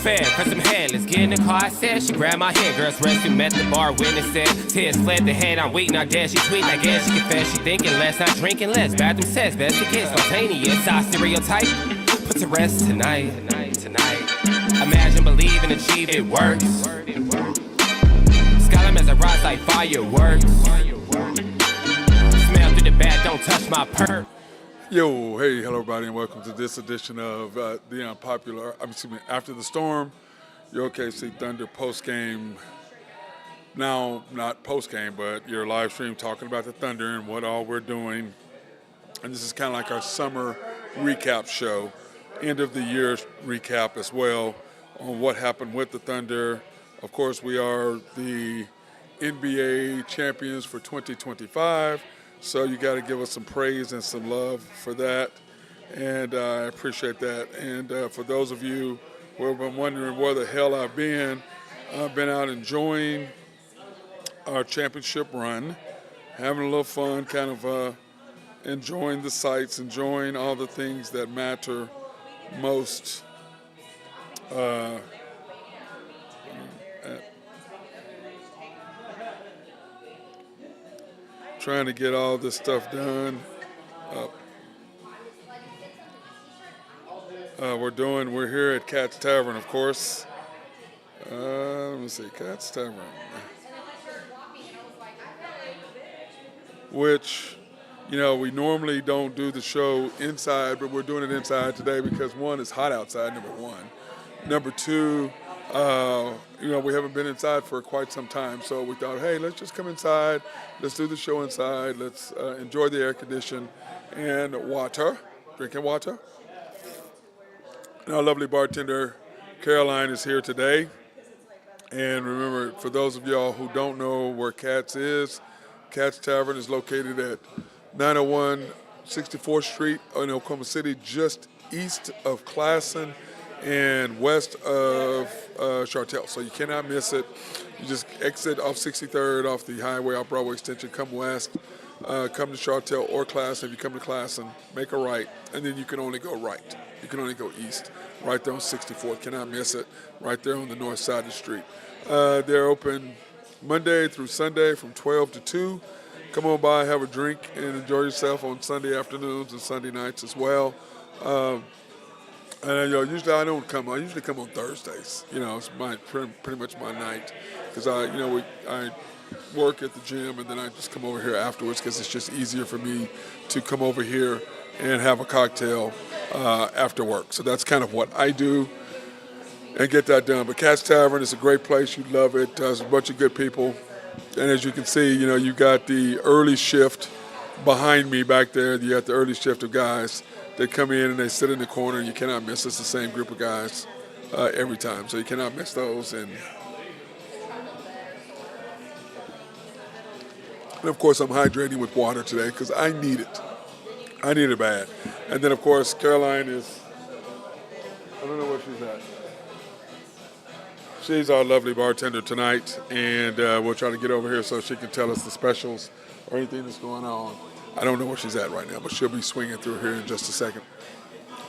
fair, for some head, let's get in the car, I said. She grabbed my hand, girls rescue, met the bar, witness said. Tears fled the head, I'm waiting, I guess she tweeting, I guess she confessed. She thinking less, not drinking less. Bathroom says, best to get spontaneous. I stereotype, put to rest tonight. Imagine, believe, and achieve, it works. Skyline as I rise like fireworks. Smell through the bag, don't touch my perk. Yo, hey, hello everybody, and welcome to this edition of After the Storm, your OKC Thunder post-game. Now, not post-game, but your live stream talking about the Thunder and what all we're doing. And this is kind of like our summer recap show, end of the year recap as well on what happened with the Thunder. Of course, we are the NBA champions for 2025. So you got to give us some praise and some love for that, and I appreciate that. And for those of you who have been wondering where the hell I've been out enjoying our championship run, having a little fun, kind of enjoying the sights, enjoying all the things that matter most. Trying to get all this stuff done. We're here at Cat's Tavern, of course. Let me see, Cat's Tavern. Which, we normally don't do the show inside, but we're doing it inside today because one, it's hot outside, number one. Number two, we haven't been inside for quite some time, so we thought, hey, let's just come inside. Let's do the show inside. Let's enjoy the air condition and drinking water. And our lovely bartender, Caroline, is here today. And remember, for those of y'all who don't know where Cat's is, Cat's Tavern is located at 901 64th Street in Oklahoma City, just east of Classen and west of Chartel. So you cannot miss it. You just exit off 63rd, off the highway, off Broadway Extension, come west, come to Chartel or Classen. If you come to Classen, make a right, and then you can only go right. You can only go east, right there on 64th. Cannot miss it, right there on the north side of the street. They're open Monday through Sunday from 12 to 2. Come on by, have a drink, and enjoy yourself on Sunday afternoons and Sunday nights as well. And usually I don't come. I usually come on Thursdays. It's pretty much my night because I work at the gym and then I just come over here afterwards because it's just easier for me to come over here and have a cocktail after work. So that's kind of what I do and get that done. But Cat's Tavern is a great place. You love it. There's a bunch of good people, and as you can see, you got the early shift behind me back there. You got the early shift of guys. They come in and they sit in the corner, and you cannot miss. It's the same group of guys every time, so you cannot miss those. And of course, I'm hydrating with water today because I need it. I need it bad. And then, of course, Caroline is, I don't know where she's at. She's our lovely bartender tonight, and we'll try to get over here so she can tell us the specials or anything that's going on. I don't know where she's at right now, but she'll be swinging through here in just a second.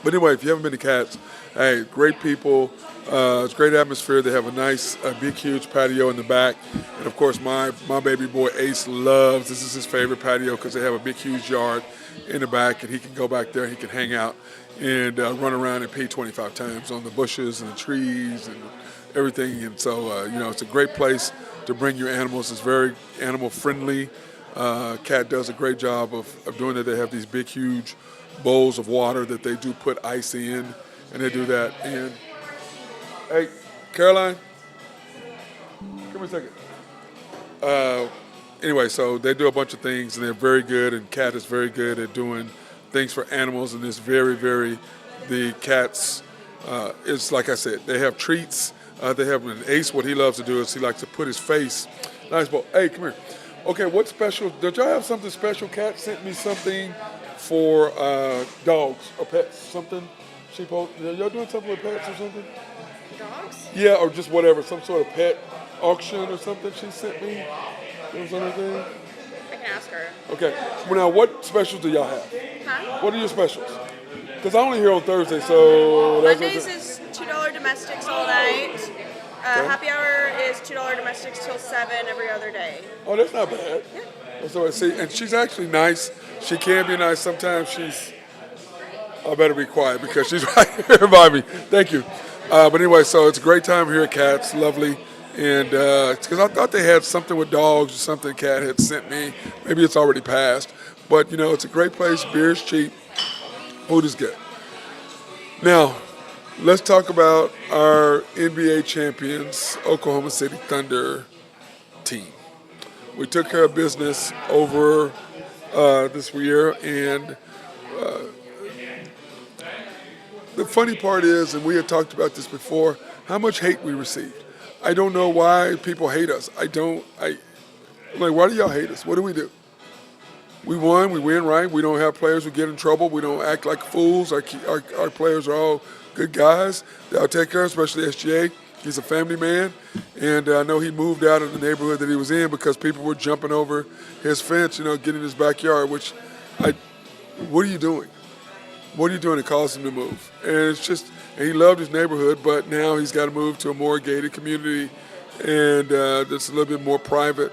But anyway, if you haven't been to Cat's, hey, great people. It's a great atmosphere. They have a nice, big, huge patio in the back. And, of course, my baby boy Ace loves, this is his favorite patio because they have a big, huge yard in the back, and he can go back there, he can hang out and run around and pee 25 times on the bushes and the trees and everything. And so, it's a great place to bring your animals. It's very animal-friendly. Cat does a great job of doing that. They have these big, huge bowls of water that they do put ice in, and they do that. And hey, Caroline, come here a second. Anyway, so they do a bunch of things, and they're very good, and Cat is very good at doing things for animals, and it's very, very, the Cat's, it's like I said, they have treats. They have an Ace. What he loves to do is he likes to put his face, nice bowl. Hey, come here. Okay, what's special? Did y'all have something special? Cat sent me something for dogs or pets, something. Y'all doing something with pets or something? Dogs? Yeah, or just whatever, some sort of pet auction or something she sent me. Or something. I can ask her. Okay. Well, now, what specials do y'all have? Huh? What are your specials? Because I only here on Thursday, so... Mondays is $2 domestics all night. Okay. Happy hour is $2 domestics till 7 every other day. Oh, that's not bad. Yeah. So see, and she's actually nice. She can be nice. Sometimes I better be quiet because she's right here by me. Thank you. But anyway, so it's a great time here at Cat's. Lovely. And because I thought they had something with dogs or something Cat had sent me. Maybe it's already passed. But, it's a great place. Beer is cheap. Food is good. Now, let's talk about our NBA champions, Oklahoma City Thunder team. We took care of business over this year, and the funny part is, and we had talked about this before, how much hate we received. I don't know why people hate us. I'm like, why do y'all hate us? What do we do? We won, we win, right? We don't have players who get in trouble. We don't act like fools. Our players are all good guys. They'll take care of, especially SGA. He's a family man, and I know he moved out of the neighborhood that he was in because people were jumping over his fence, getting in his backyard, what are you doing? What are you doing to cause him to move? And and he loved his neighborhood, but now he's got to move to a more gated community and that's a little bit more private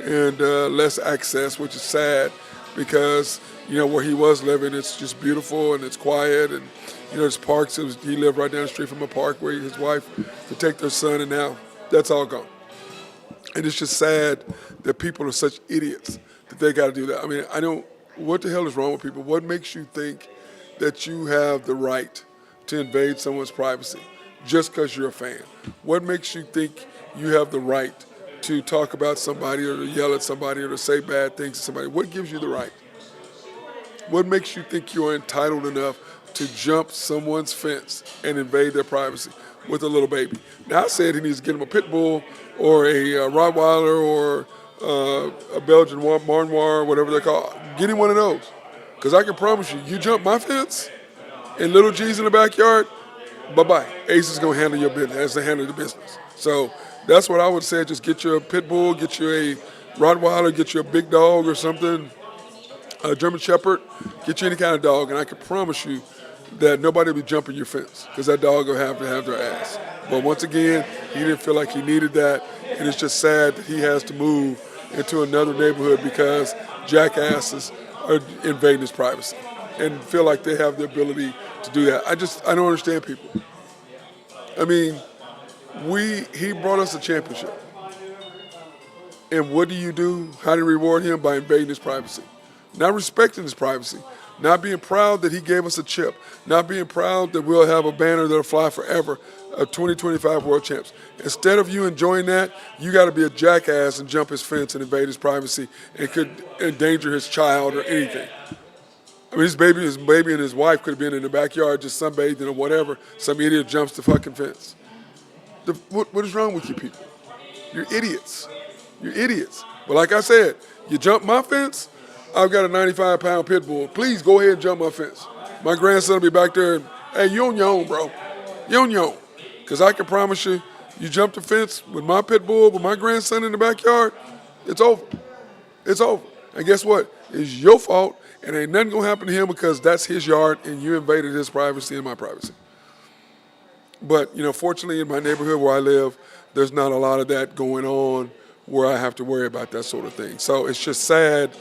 and less access, which is sad because, where he was living, it's just beautiful and it's quiet and, there's parks. He lived right down the street from a park where his wife could take their son, and now that's all gone. And it's just sad that people are such idiots that they got to do that. I mean, what the hell is wrong with people? What makes you think that you have the right to invade someone's privacy just because you're a fan? What makes you think you have the right to talk about somebody or to yell at somebody or to say bad things to somebody? What gives you the right? What makes you think you're entitled enough to jump someone's fence and invade their privacy with a little baby? Now, I said he needs to get him a pit bull or a Rottweiler or a Belgian Marnoir, whatever they're called. Get him one of those. Because I can promise you jump my fence and little G's in the backyard, bye-bye. Ace is going to handle your business as they handle the business. So that's what I would say. Just get you a pit bull, get you a Rottweiler, get you a big dog or something, a German Shepherd, get you any kind of dog, and I can promise you that nobody will be jumping your fence because that dog will have to have their ass. But once again, he didn't feel like he needed that, and it's just sad that he has to move into another neighborhood because jackasses are invading his privacy and feel like they have the ability to do that. I don't understand people. I mean, he brought us a championship. And what do you do? How do you reward him? By invading his privacy. Not respecting his privacy. Not being proud that he gave us a chip. Not being proud that we'll have a banner that'll fly forever of 2025 world champs. Instead of you enjoying that, you got to be a jackass and jump his fence and invade his privacy and could endanger his child or anything. I mean, his baby and his wife could have been in the backyard just sunbathing or whatever. Some idiot jumps the fucking fence. What is wrong with you people? You're idiots. You're idiots. But like I said, you jump my fence, I've got a 95-pound pit bull. Please go ahead and jump my fence. My grandson will be back there and, hey, you on your own, bro. You on your own. Because I can promise you, you jump the fence with my pit bull, with my grandson in the backyard, it's over. It's over. And guess what? It's your fault, and ain't nothing going to happen to him because that's his yard, and you invaded his privacy and my privacy. But, fortunately, in my neighborhood where I live, there's not a lot of that going on where I have to worry about that sort of thing. So it's just sad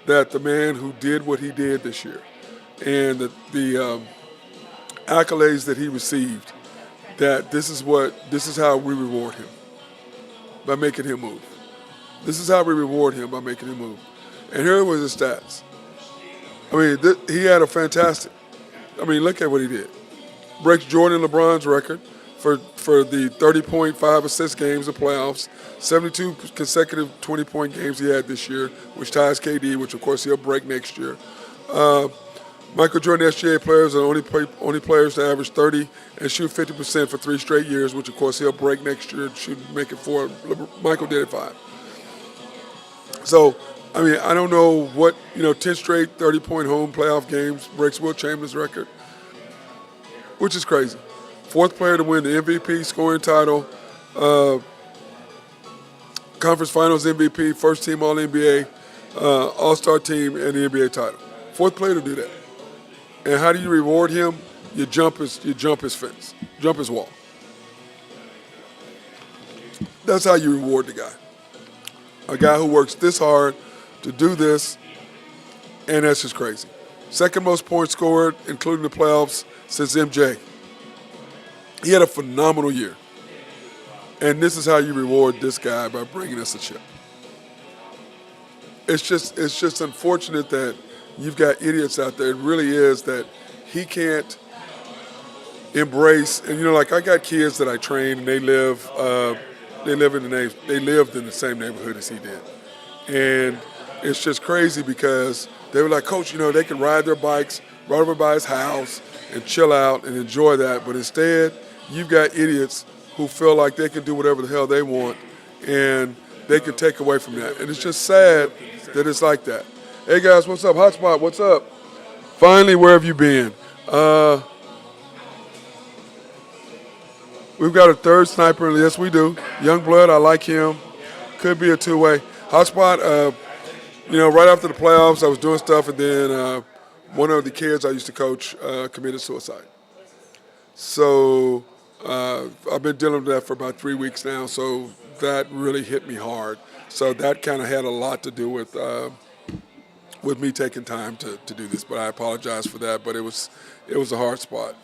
that the man who did what he did this year and the accolades that he received, that this is how we reward him, by making him move. This is how we reward him, by making him move. And here was his stats. I mean, he had a fantastic, look at what he did. Breaks Jordan and LeBron's record for the 30.5 assist games of playoffs, 72 consecutive 20-point games he had this year, which ties KD, which of course he'll break next year. Michael Jordan SGA players are the only players to average 30 and shoot 50% for 3 straight years, which of course he'll break next year, make it 4. Michael did it 5. So, I don't know what, 10 straight 30-point home playoff games breaks Wilt Chamberlain's record, which is crazy. 4th player to win the MVP scoring title, conference finals MVP, first team All-NBA, All-Star team, and the NBA title. 4th player to do that. And how do you reward him? You jump his fence, jump his wall. That's how you reward the guy. A guy who works this hard to do this, and that's just crazy. Second most points scored, including the playoffs, since MJ. He had a phenomenal year. And this is how you reward this guy, by bringing us a chip. It's just unfortunate that you've got idiots out there. It really is that he can't embrace. And like I got kids that I train, and they lived in the same neighborhood as he did. And it's just crazy because they were like, Coach, they can ride their bikes right over by his house and chill out and enjoy that. But instead, you've got idiots who feel like they can do whatever the hell they want, and they can take away from that. And it's just sad that it's like that. Hey, guys, what's up? Hotspot, what's up? Finally, where have you been? We've got a third sniper. Yes, we do. Young blood, I like him. Could be a two-way. Hotspot, right after the playoffs, I was doing stuff, and then one of the kids I used to coach committed suicide. So I've been dealing with that for about 3 weeks now, so that really hit me hard. So that kind of had a lot to do with me taking time to do this, but I apologize for that, but it was a hard spot.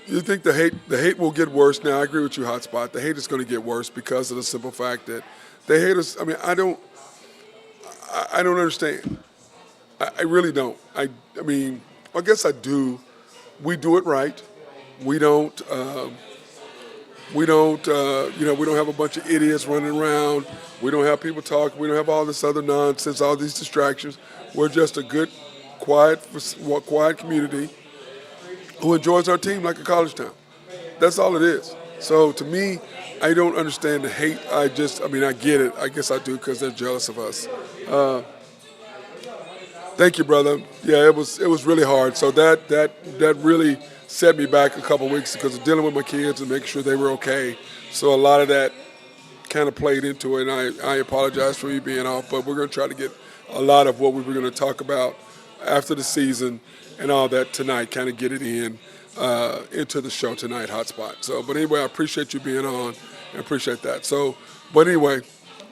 You think the hate will get worse? Now, I agree with you, Hotspot. The hate is going to get worse because of the simple fact that they hate us. I mean, I don't understand. I really don't. I mean, I guess I do. We do it right. We don't we don't have a bunch of idiots running around. We don't have people talking. We don't have all this other nonsense, all these distractions. We're just a good, quiet community who enjoys our team like a college town. That's all it is. So to me, I don't understand the hate. I get it. I guess I do because they're jealous of us. Thank you, brother. Yeah, it was really hard. So that really set me back a couple weeks because of dealing with my kids and making sure they were okay. So a lot of that kind of played into it, and I apologize for you being off, but we're going to try to get a lot of what we were going to talk about after the season and all that tonight, kind of get it into the show tonight, Hotspot. So, but anyway, I appreciate you being on. I appreciate that. So, but anyway,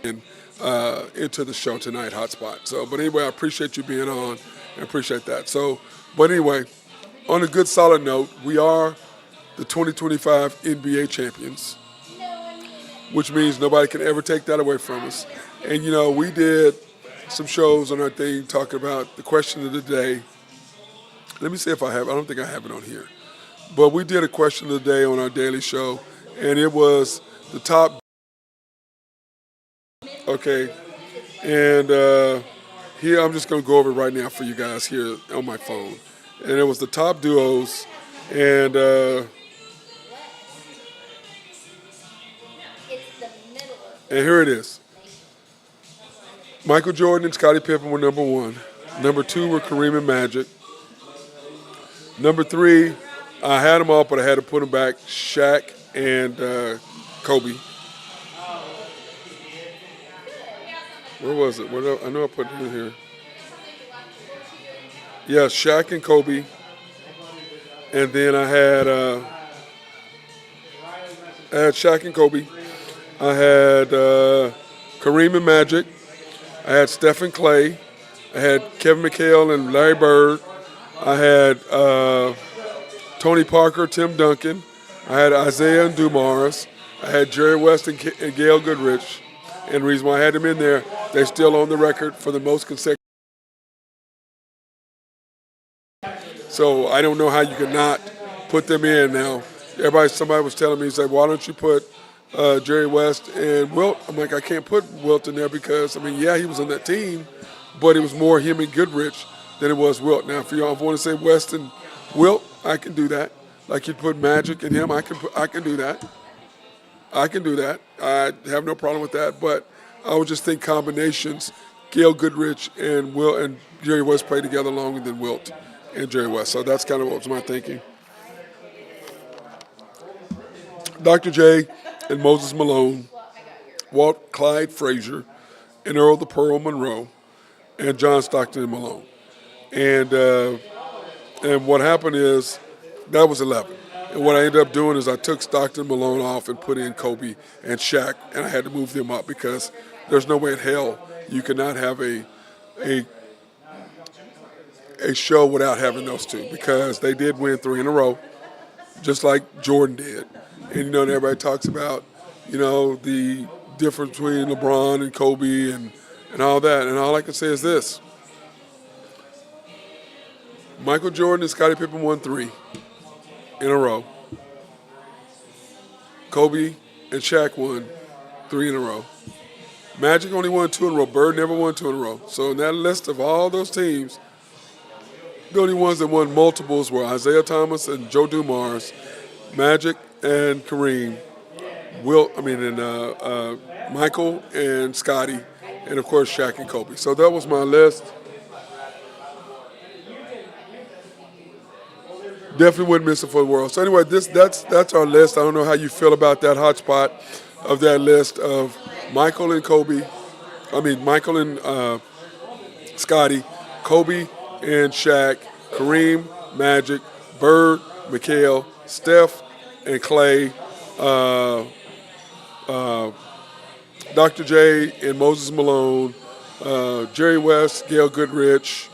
into the show tonight, Hotspot. So, but anyway, I appreciate you being on. I appreciate that. So, but anyway, on a good solid note, we are the 2025 NBA champions, which means nobody can ever take that away from us. And, we did some shows on our thing talking about the question of the day. Let me see if I have. I don't think I have it on here. But we did a question of the day on our daily show, and it was the top. Okay. And here, I'm just going to go over it right now for you guys here on my phone. And it was the top duos, and here it is. Michael Jordan and Scottie Pippen were number one. Number two were Kareem and Magic. Number three, I had them all, but I had to put them back. Shaq and Kobe. Where was it? I know I put it in here. Yeah, Shaq and Kobe. And then I had Shaq and Kobe. I had Kareem and Magic. I had Steph and Clay. I had Kevin McHale and Larry Bird. I had Tony Parker, Tim Duncan. I had Isaiah and Dumars. I had Jerry West and Gail Goodrich. And the reason why I had them in there, they're still on the record for the most consecutive. So I don't know how you could not put them in now. Somebody was telling me, he said, why don't you put Jerry West and Wilt? I'm like, I can't put Wilt in there because, yeah, he was on that team, but it was more him and Goodrich than it was Wilt. Now, if you want to say West and Wilt, I can do that. Like you put Magic in him, I can do that. I can do that. I have no problem with that. But I would just think combinations. Gail Goodrich and Wilt and Jerry West played together longer than Wilt and Jerry West. So that's kind of what was my thinking. Dr. J and Moses Malone, Walt Clyde Frazier, and Earl the Pearl Monroe, and John Stockton and Malone. And what happened is that was 11. And what I ended up doing is I took Stockton, Malone off and put in Kobe and Shaq, and I had to move them up because there's no way in hell you cannot have a show without having those two, because they did win 3 in a row, just like Jordan did. And and everybody talks about the difference between LeBron and Kobe and all that. And all I can say is this: Michael Jordan and Scottie Pippen won 3 in a row. Kobe and Shaq won 3 in a row. Magic only won 2 in a row. Bird never won 2 in a row. So in that list of all those teams, the only ones that won multiples were Isaiah Thomas and Joe Dumars, Magic and Kareem, Michael and Scotty, and of course Shaq and Kobe. So that was my list. Definitely wouldn't miss it for the world. So anyway, that's our list. I don't know how you feel about that hotspot of that list of Michael and Scotty, Kobe and Shaq, Kareem, Magic, Bird, Mikhail, Steph, and Clay, Dr. J and Moses Malone, Jerry West, Gail Goodrich,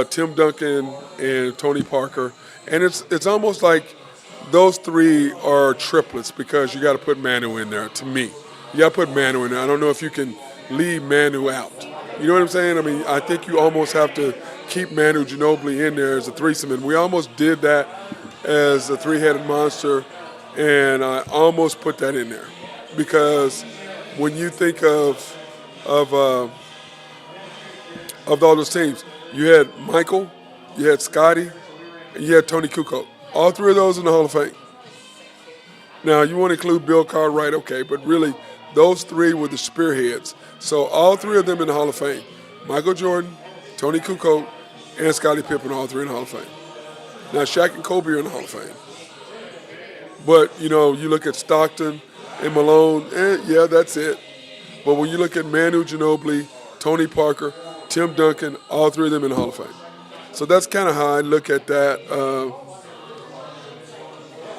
Tim Duncan, and Tony Parker. And it's almost like those 3 are triplets because you got to put Manu in there, to me. You got to put Manu in there. I don't know if you can leave Manu out. You know what I'm saying? I mean, I think you almost have to keep Manu Ginobili in there as a threesome. And we almost did that as a 3-headed monster, and I almost put that in there. Because when you think of all those teams, you had Michael, you had Scotty, and you had Tony Kukoc. All 3 of those in the Hall of Fame. Now, you want to include Bill Cartwright, okay, but really, those 3 were the spearheads. So all 3 of them in the Hall of Fame. Michael Jordan, Tony Kukoc, and Scottie Pippen, all 3 in the Hall of Fame. Now, Shaq and Kobe are in the Hall of Fame. But, you look at Stockton and Malone, yeah, that's it. But when you look at Manu Ginobili, Tony Parker, Tim Duncan, all 3 of them in the Hall of Fame. So that's kind of how I look at that.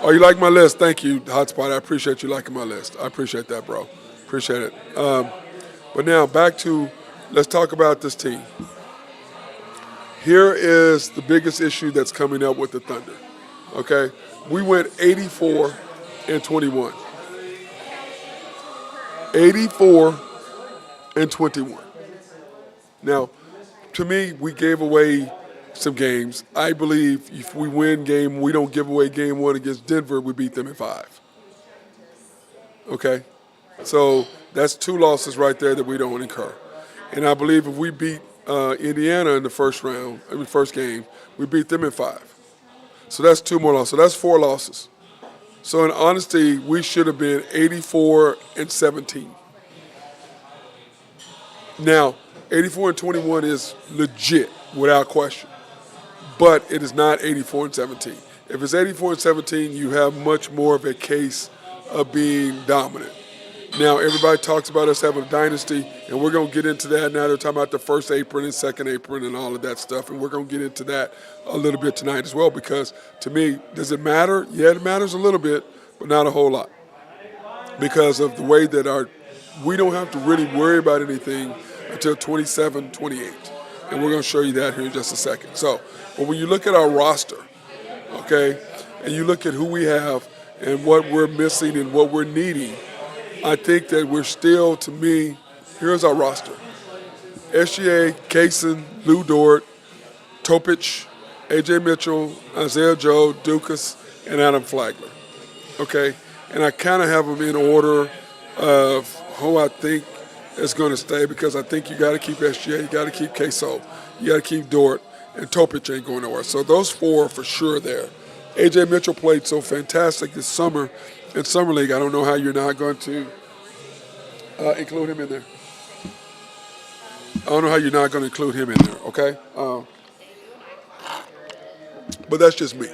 You like my list? Thank you, Hotspot. I appreciate you liking my list. I appreciate that, bro. Appreciate it. But now back to, let's talk about this team. Here is the biggest issue that's coming up with the Thunder. Okay? We went 84-21. 84-21. Now, to me, we gave away some games. I believe if we win we don't give away game 1 against Denver, we beat them in 5. Okay? So that's 2 losses right there that we don't incur. And I believe if we beat Indiana in the first game, we beat them in 5. So that's 2 more losses. So that's 4 losses. So in honesty, we should have been 84-17. Now, 84-21 is legit, without question. But it is not 84-17. If it's 84-17, you have much more of a case of being dominant. Now, everybody talks about us having a dynasty, and we're going to get into that now. They're talking about the first apron and second apron and all of that stuff, and we're going to get into that a little bit tonight as well, because to me, does it matter? Yeah, it matters a little bit, but not a whole lot, because of the way that we don't have to really worry about anything until 27, 28, and we're going to show you that here in just a second. So, but when you look at our roster, okay, and you look at who we have and what we're missing and what we're needing, I think that we're still, to me, here's our roster. SGA, Kaysen, Lou Dort, Topic, A.J. Mitchell, Isaiah Joe, Dukas, and Adam Flagler. Okay? And I kind of have them in order of who I think is going to stay, because I think you got to keep SGA, you got to keep Queso, you got to keep Dort, and Topic ain't going nowhere. So those 4 are for sure there. A.J. Mitchell played so fantastic this summer in Summer League. I don't know how you're not going to include him in there. I don't know how you're not going to include him in there, okay? But that's just me.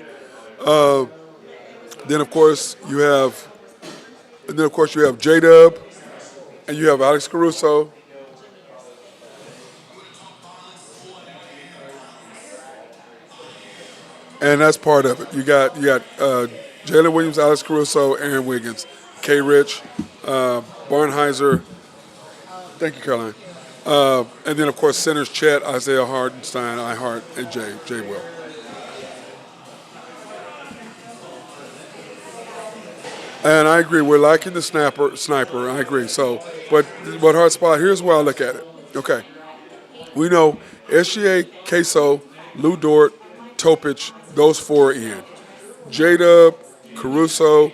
Then, of course, you have J-Dub, and you have Alex Caruso. And that's part of it. You got Jalen Williams, Alex Caruso, Aaron Wiggins, K. Rich, Barnheiser. Thank you, Caroline. And then, of course, centers Chet, Isaiah Hartenstein, Ihart, and Jay Will. And I agree, we're lacking the sniper. I agree. So, but hard spot, here's where I look at it. Okay. We know SGA, Queso, Lou Dort, Topic, those four are in. J-Dub, Caruso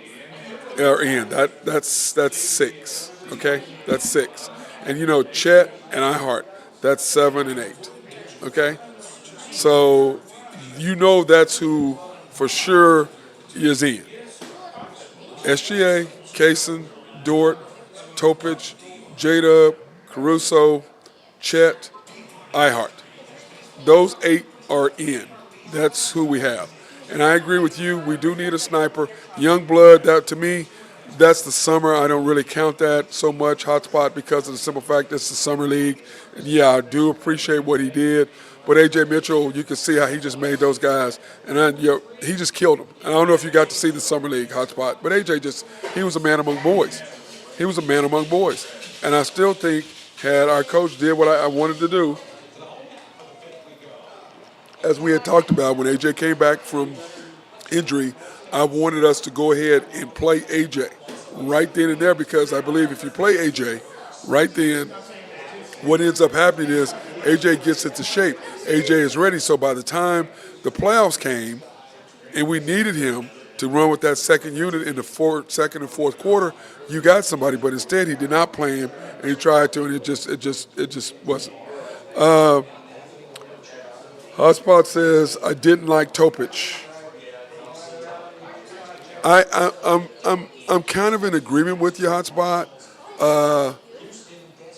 are in. That's six. Okay? That's six. And Chet and Ihart, that's 7 and 8. Okay? So that's who for sure is in. SGA, Kaysen, Dort, Topic, J-Dub, Caruso, Chet, Ihart. Those 8 are in. That's who we have. And I agree with you. We do need a sniper. Young blood, that to me, that's the summer. I don't really count that so much, hotspot, because of the simple fact it's the summer league. And yeah, I do appreciate what he did. But A.J. Mitchell, you can see how he just made those guys. And he just killed them. And I don't know if you got to see the summer league hotspot. But A.J. he was a man among boys. He was a man among boys. And I still think had our coach did what I wanted to do, as we had talked about when A.J. came back from injury, I wanted us to go ahead and play A.J. right then and there, because I believe if you play A.J. right then, what ends up happening is A.J. gets into shape. A.J. is ready, so by the time the playoffs came and we needed him to run with that second unit in the second and fourth quarter, you got somebody, but instead he did not play him, and he tried to, and it just wasn't. Hotspot says, I didn't like Topic. I'm kind of in agreement with you, Hotspot.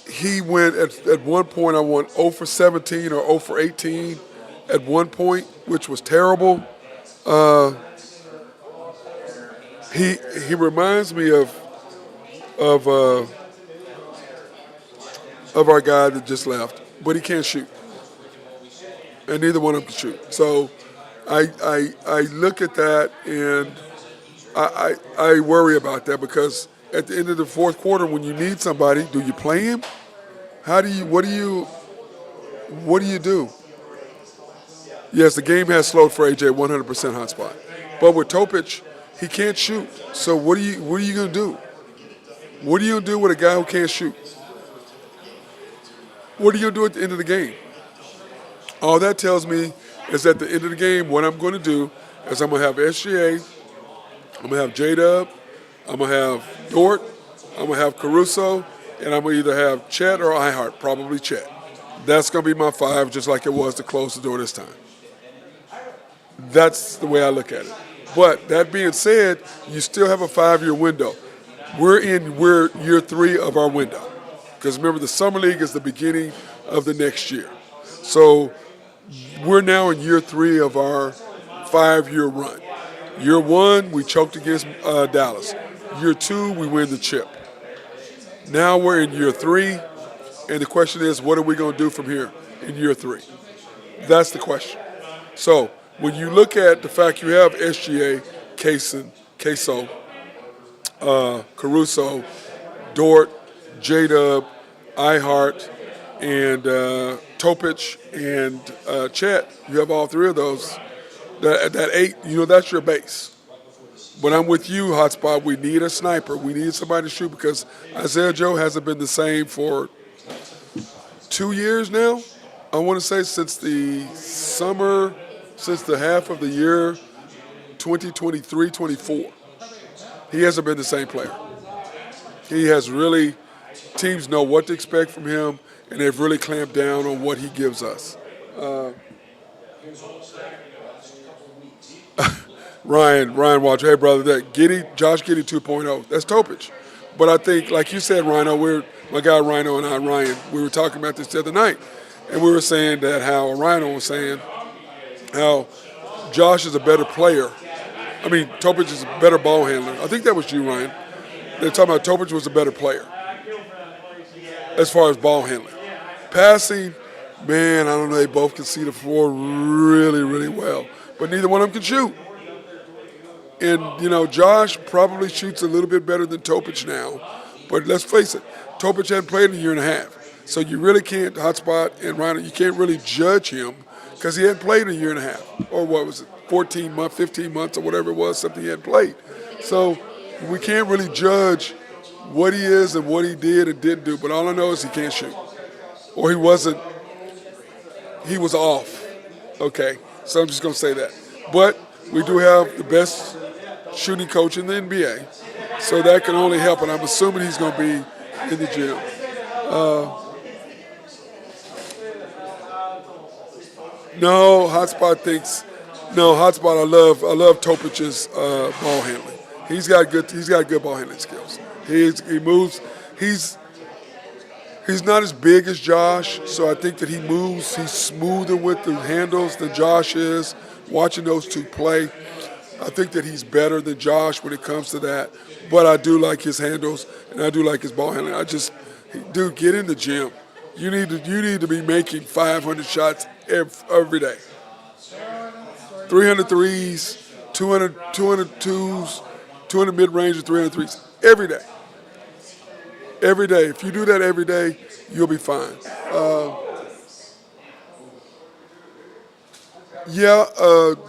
He went at one point, I went 0 for 17 or 0 for 18 at one point, which was terrible. He reminds me of our guy that just left, but he can't shoot. And neither one of them can shoot. So I look at that and I worry about that, because at the end of the fourth quarter, when you need somebody, do you play him? What do you do? Yes, the game has slowed for AJ 100% hotspot. But with Topic, he can't shoot. So what are you going to do? What are you going to do with a guy who can't shoot? What are you going to do at the end of the game? All that tells me is at the end of the game, what I'm going to do is I'm going to have SGA, I'm going to have J-Dub, I'm going to have Dort, I'm going to have Caruso, and I'm going to either have Chet or Ihart, probably Chet. That's going to be my 5, just like it was to close the door this time. That's the way I look at it. But that being said, you still have a 5-year window. We're year 3 of our window. Because remember, the Summer League is the beginning of the next year. So we're now in year 3 of our 5-year run. Year 1, we choked against Dallas. Year 2, we win the chip. Now we're in year 3, and the question is, what are we going to do from here in year 3? That's the question. So when you look at the fact you have SGA, Queso, Caruso, Dort, J-Dub, Ihart, and Topic, and Chet, you have all 3 of those. That 8, that's your base. But I'm with you, Hotspot. We need a sniper. We need somebody to shoot, because Isaiah Joe hasn't been the same for 2 years now. I want to say since the half of the year 2023-24. He hasn't been the same player. He has really, teams know what to expect from him, and they've really clamped down on what he gives us. Ryan Walter, hey brother, that Josh Giddey 2.0, that's Topic. But I think, like you said, Rhino, my guy Rhino and I, Ryan, we were talking about this the other night, and we were saying that how Rhino was saying how Josh is a better player. I mean, Topic is a better ball handler. I think that was you, Ryan. They're talking about Topic was a better player as far as ball handling. Passing, man, I don't know, they both can see the floor really, really well. But neither one of them can shoot. And, Josh probably shoots a little bit better than Topic now. But let's face it, Topic hadn't played in a year and a half. So you really can't, Hotspot and Rhino, you can't really judge him because he hadn't played in a year and a half. Or what was it, 14 months, 15 months, or whatever it was, something he hadn't played. So we can't really judge what he is and what he did and didn't do. But all I know is he can't shoot. Or he was off. Okay, so I'm just going to say that. But we do have the best shooting coach in the NBA, so that can only help, and I'm assuming he's going to be in the gym. Hotspot. I love Topic's ball handling. He's got good ball handling skills. He moves. He's not as big as Josh, so I think that he's smoother with the handles than Josh is. Watching those two play, I think that he's better than Josh when it comes to that. But I do like his handles, and I do like his ball handling. Dude, get in the gym. You need to be making 500 shots every day. 300 threes, 200 twos, 200 mid-range, and 300 threes every day. Every day. If you do that every day, you'll be fine.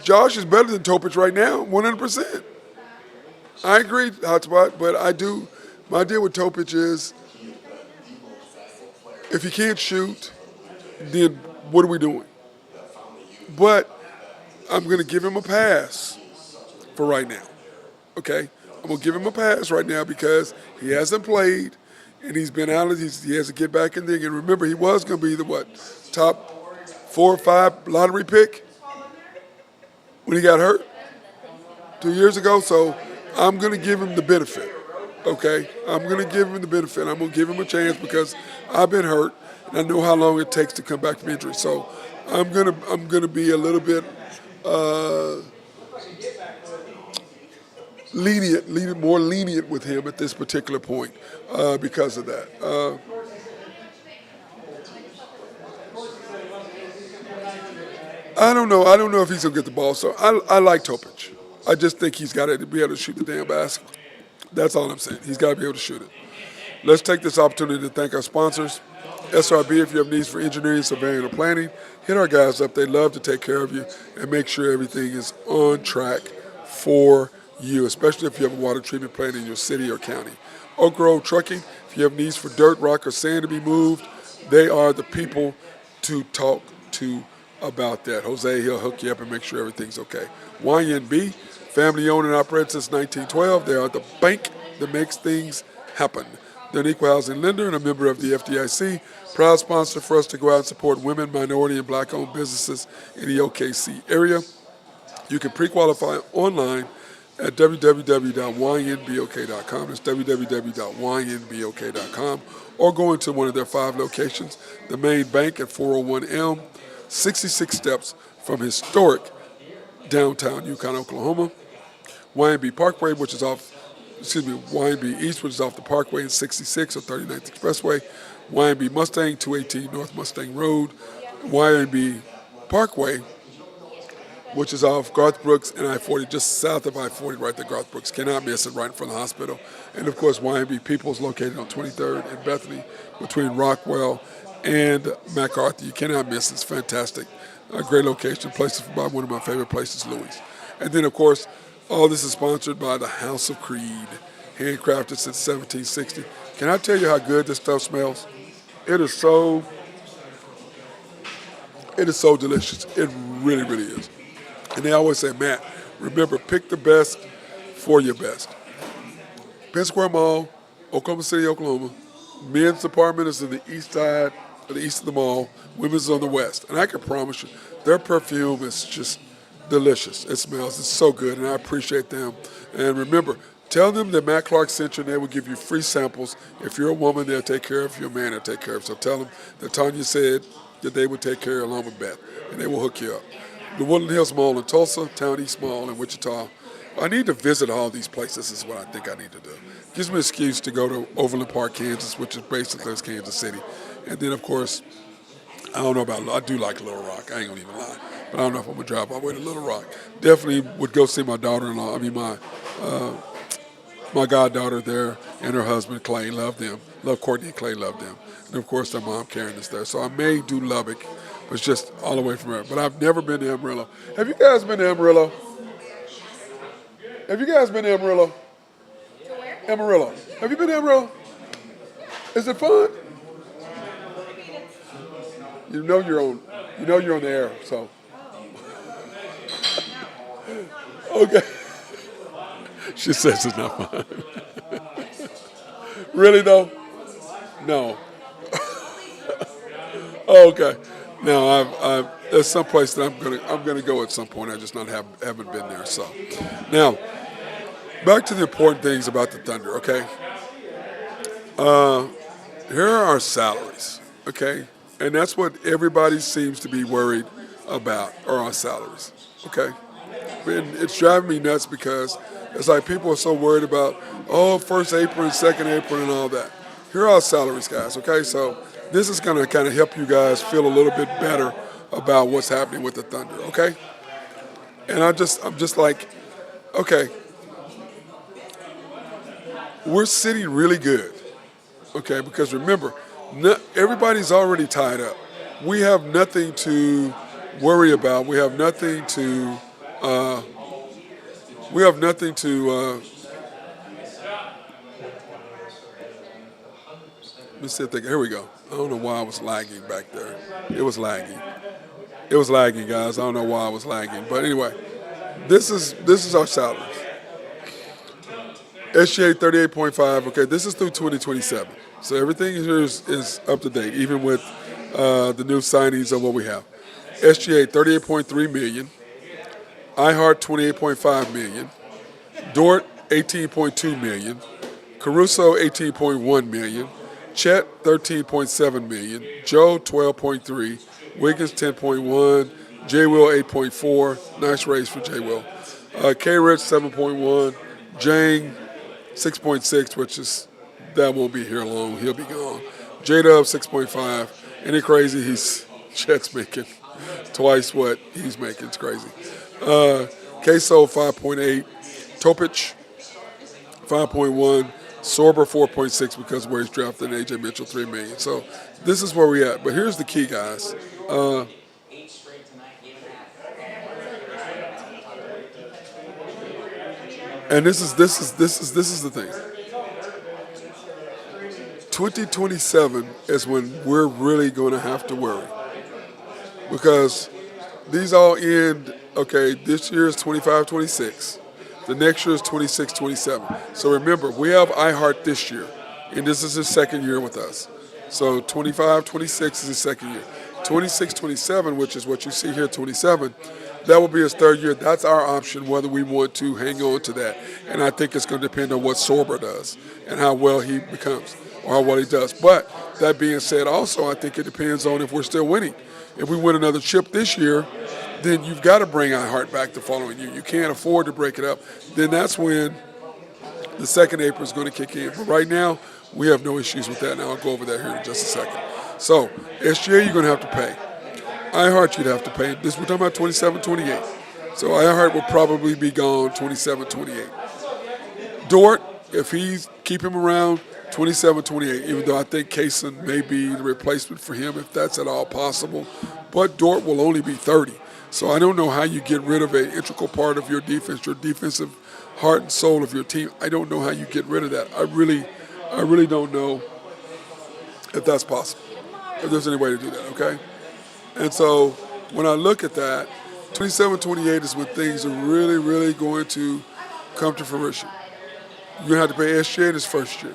Josh is better than Topic right now, 100%. I agree, Hotspot, but my deal with Topic is if he can't shoot, then what are we doing? But I'm going to give him a pass for right now, okay? I'm going to give him a pass right now because he hasn't played, and he's been out. He has to get back in there. And remember, he was going to be the top 4 or 5 lottery pick when he got hurt 2 years ago. So I'm going to give him the benefit, okay? I'm going to give him the benefit. I'm going to give him a chance because I've been hurt, and I know how long it takes to come back from injury. So I'm gonna be a little bit more lenient with him at this particular point because of that. I don't know. I don't know if he's gonna get the ball. So I like Topic. I just think he's got to be able to shoot the damn basketball. That's all I'm saying. He's got to be able to shoot it. Let's take this opportunity to thank our sponsors. SRB, if you have needs for engineering, surveying, or planning, hit our guys up. They love to take care of you and make sure everything is on track for you, especially if you have a water treatment plant in your city or county. Oak Grove Trucking, if you have needs for dirt, rock, or sand to be moved, they are the people to talk to about that. Jose, he'll hook you up and make sure everything's okay. YNB, family owned and operated since 1912. They are the bank that makes things happen. They're an equal housing lender and a member of the FDIC. Proud sponsor for us to go out and support women, minority, and black-owned businesses in the OKC area. You can pre-qualify online at www.ynbok.com. That's www.ynbok.com. Or go into one of their 5 locations. The main bank at 401 Elm, 66 steps from historic downtown Yukon, Oklahoma. YNB Parkway, YNB East, which is off the Parkway and 66 or 39th Expressway. YNB Mustang, 218 North Mustang Road. YNB Parkway, which is off Garth Brooks and I-40, just south of I-40, right there, Garth Brooks. Cannot miss it, right in front of the hospital. And, of course, YNB Peoples, located on 23rd and Bethany between Rockwell and MacArthur. You cannot miss it. It's fantastic. A great location. Places by one of my favorite places, Louis. And then, of course, all this is sponsored by the House of Creed, handcrafted since 1760. Can I tell you how good this stuff smells? It is so delicious. It really, really is. And they always say, Matt, remember, pick the best for your best. Penn Square Mall, Oklahoma City, Oklahoma. Men's department is in the east side, or the east of the mall. Women's is on the west. And I can promise you, their perfume is just delicious. It smells. It's so good, and I appreciate them. And remember, tell them that Matt Clark sent you, and they will give you free samples. If you're a woman, they'll take care of you. If you're a man, they'll take care of you. So tell them that Tanya said that they would take care of you along with Beth, and they will hook you up. The Woodland Hills Mall in Tulsa, Town East Mall in Wichita. I need to visit all these places is what I think I need to do. Gives me an excuse to go to Overland Park, Kansas, which is basically Kansas City. And then, of course, I don't know about, I do like Little Rock. I ain't gonna even lie. but I don't know if I'm gonna drive all the way to Little Rock. Definitely would go see my daughter-in-law. I mean my goddaughter there and her husband Clay. Love them. Love Courtney and Clay. Love them. And of course their mom Karen is there. So I may do Lubbock, but it's just all the way from there. But I've never been to Amarillo. Have you guys been to Amarillo? Have you guys been to Amarillo? Amarillo. Have you been to Amarillo? Is it fun? You know you're on the air, so. Okay. She says it's not fun. Really though? No. Okay. No, there's some place that I'm gonna go at some point. I just haven't been there. So now, back to the important things about the Thunder. Okay. Here are our salaries. Okay, and that's what everybody seems to be worried about, are our salaries. Okay. And it's driving me nuts because it's like people are so worried about, first apron, second apron, and all that. Here are our salaries, guys, okay? So this is going to kind of help you guys feel a little bit better about what's happening with the Thunder, okay? And I'm just like, okay, we're sitting really good, okay? Because remember, everybody's already tied up. We have nothing to worry about. We have nothing to let me see if here we go. I don't know why I was lagging back there. It was lagging. Guys. I don't know why I was lagging. But anyway, this is our salaries. SGA 38.5. Okay, this is through 2027. So everything here is up to date, even with the new signings of what we have. SGA 38.3 million. iHeart 28.5 million. Dort 18.2 million. Caruso 18.1 million. Chet 13.7 million. Joe 12.3. Wiggins 10.1. J. Will 8.4. Nice raise for J. Will. K. Rich 7.1. Jang 6.6, which is that won't be here long. He'll be gone. J. Dub 6.5. Ain't it crazy? Chet's making twice what he's making. It's crazy. Queso 5.8. Topic 5.1. Sorber 4.6 because of where he's drafted, and AJ Mitchell $3 million. So this is where we're at. But here's the key, guys. And this is the thing. 2027 is when we're really going to have to worry, because these all end. Okay, this year is 25-26. The next year is 26-27. So remember, we have iHeart this year, and this is his second year with us. So 25-26 is his second year. 26-27, which is what you see here, 27, that will be his third year. That's our option, whether we want to hang on to that. And I think it's going to depend on what Sorber does and how well he becomes or how well he does. But that being said, also, I think it depends on if we're still winning. If we win another chip this year, then you've got to bring iHeart back the following year. You can't afford to break it up. Then that's when the second apron is going to kick in. But right now, we have no issues with that. Now I'll go over that here in just a second. So SGA, you're going to have to pay. iHeart, you'd have to pay. We're talking about 27-28. So iHeart will probably be gone 27-28. Dort, if he's keep him around, 27-28, even though I think Kaysen may be the replacement for him if that's at all possible. But Dort will only be 30. So I don't know how you get rid of an integral part of your defense, your defensive heart and soul of your team. I don't know how you get rid of that. I really don't know if that's possible, if there's any way to do that, okay? And so when I look at that, 27-28 is when things are really, really going to come to fruition. You're going to have to pay SGA his first year.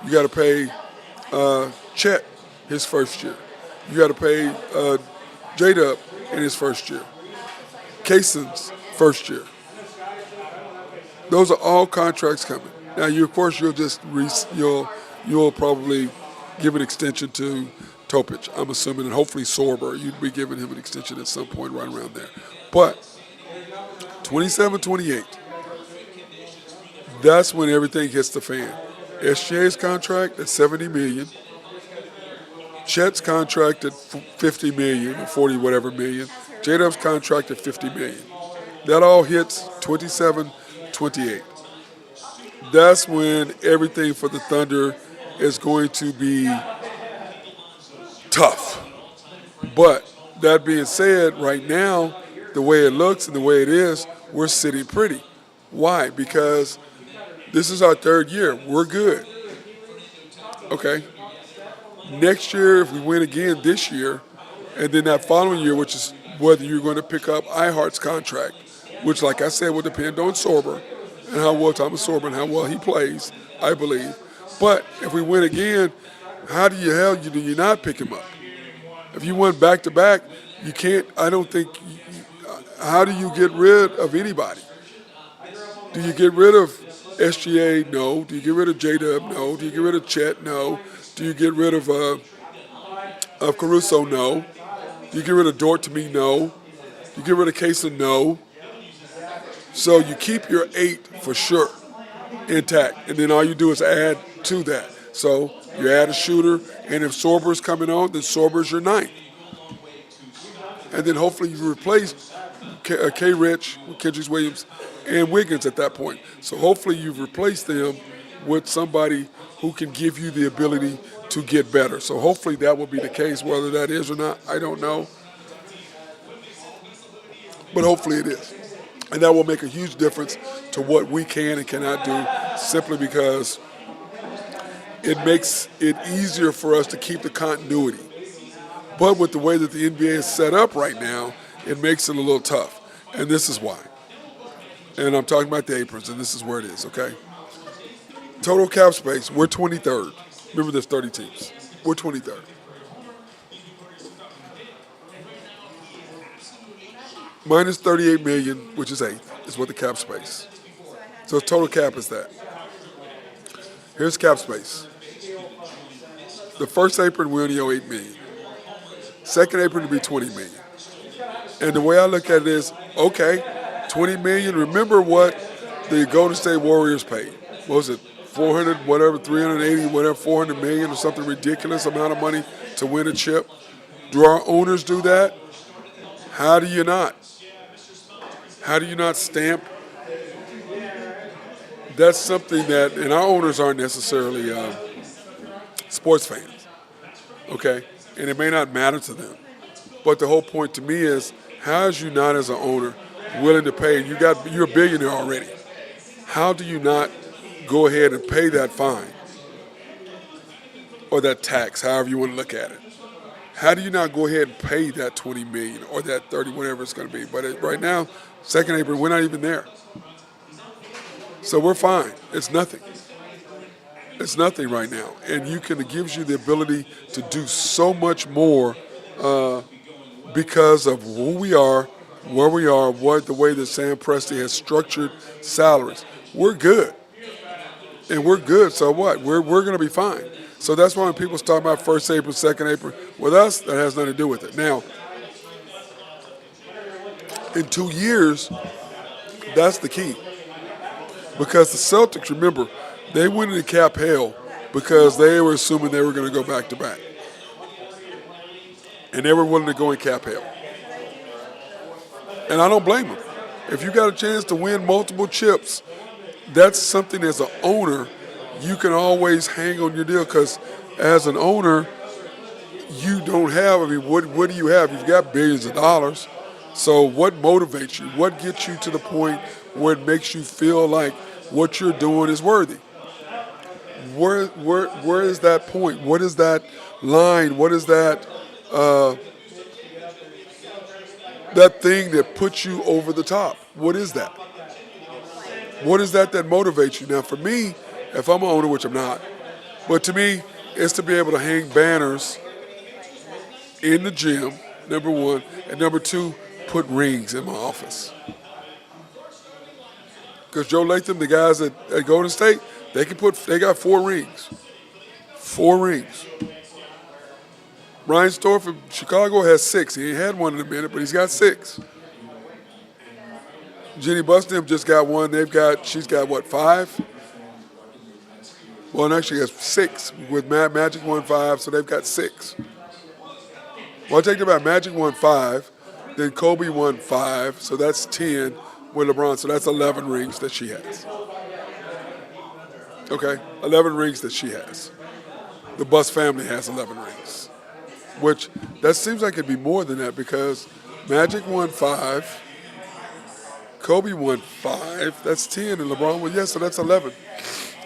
You got to pay Chet his first year. You got to pay J-Dub in his first year. Kaysen's first year. Those are all contracts coming. Now, you'll probably give an extension to Topic, I'm assuming, and hopefully Sorber. You'd be giving him an extension at some point right around there. But 27-28, that's when everything hits the fan. SGA's contract at $70 million. Chet's contract at $50 million or 40 whatever million. J-Dub's contract at $50 million. That all hits 27, 28. That's when everything for the Thunder is going to be tough. But that being said, right now, the way it looks and the way it is, we're sitting pretty. Why? Because this is our third year. We're good. Okay. Next year, if we win again this year, and then that following year, which is whether you're going to pick up iHeart's contract, which, like I said, will depend on Sorber and how well Thomas Sorber and how well he plays, I believe. But if we win again, how do you not pick him up? If you win back-to-back, you can't, I don't think, how do you get rid of anybody? Do you get rid of SGA? No. Do you get rid of J-Dub? No. Do you get rid of Chet? No. Do you get rid of Caruso? No. Do you get rid of Dort? To me, no. Do you get rid of Kaysen? No. So you keep your 8 for sure intact, and then all you do is add to that. So you add a shooter, and if Sorber's coming on, then Sorber's your 9th. And then hopefully you replace K. Rich, Kendrick Williams, and Wiggins at that point. So hopefully you've replaced them with somebody who can give you the ability to get better. So hopefully that will be the case. Whether that is or not, I don't know. But hopefully it is. And that will make a huge difference to what we can and cannot do, simply because it makes it easier for us to keep the continuity. But with the way that the NBA is set up right now, it makes it a little tough. And this is why. And I'm talking about the aprons, and this is where it is, okay? Total cap space, we're 23rd. Remember, there's 30 teams. We're 23rd. Minus 38 million, which is 8th, is what the cap space. So total cap is that. Here's cap space. The first apron, we only owe 8 million. Second apron to be 20 million. And the way I look at it is, okay, 20 million. Remember what the Golden State Warriors paid. What was it? 400, whatever, 380, whatever, 400 million or something ridiculous amount of money to win a chip. Do our owners do that? How do you not? How do you not stamp? That's something that, and our owners aren't necessarily sports fans, okay? And it may not matter to them. But the whole point to me is, how is you not as an owner willing to pay? You're a billionaire already. How do you not go ahead and pay that fine or that tax, however you want to look at it? How do you not go ahead and pay that 20 million or that 30, whatever it's going to be? But right now, second apron, we're not even there. So we're fine. It's nothing. It's nothing right now. And it gives you the ability to do so much more because of who we are, where we are, the way that Sam Presti has structured salaries. We're good. And we're good, so what? We're going to be fine. So that's why when people talk about first apron, second apron, with us, that has nothing to do with it. Now, in 2 years, that's the key. Because the Celtics, remember, they went into cap hell because they were assuming they were going to go back-to-back. And they were willing to go in cap hell. And I don't blame them. If you got a chance to win multiple chips, that's something as an owner you can always hang on your deal, because as an owner, you don't have, what do you have? You've got billions of dollars. So what motivates you? What gets you to the point where it makes you feel like what you're doing is worthy? Where is that point? What is that line? What is that that thing that puts you over the top? What is that? What is that motivates you? Now, for me, if I'm an owner, which I'm not, but to me, it's to be able to hang banners in the gym, number one, and number two, put rings in my office. Because Joe Latham, the guys at Golden State, they got 4 rings. 4 rings. Brian Storff of Chicago has 6. He ain't had one in a minute, but he's got 6. Jenny Busnam just got one. She's got what, 5? Well, actually, has 6 with Magic won 5, so they've got 6. Well, I take it about Magic won 5, Then Kobe won 5, so that's 10 with LeBron, so that's 11 rings that she has. Okay, 11 rings that she has. The Buss family has 11 rings, which that seems like it'd be more than that because Magic won 5, Kobe won 5, that's 10, and LeBron won, so that's 11.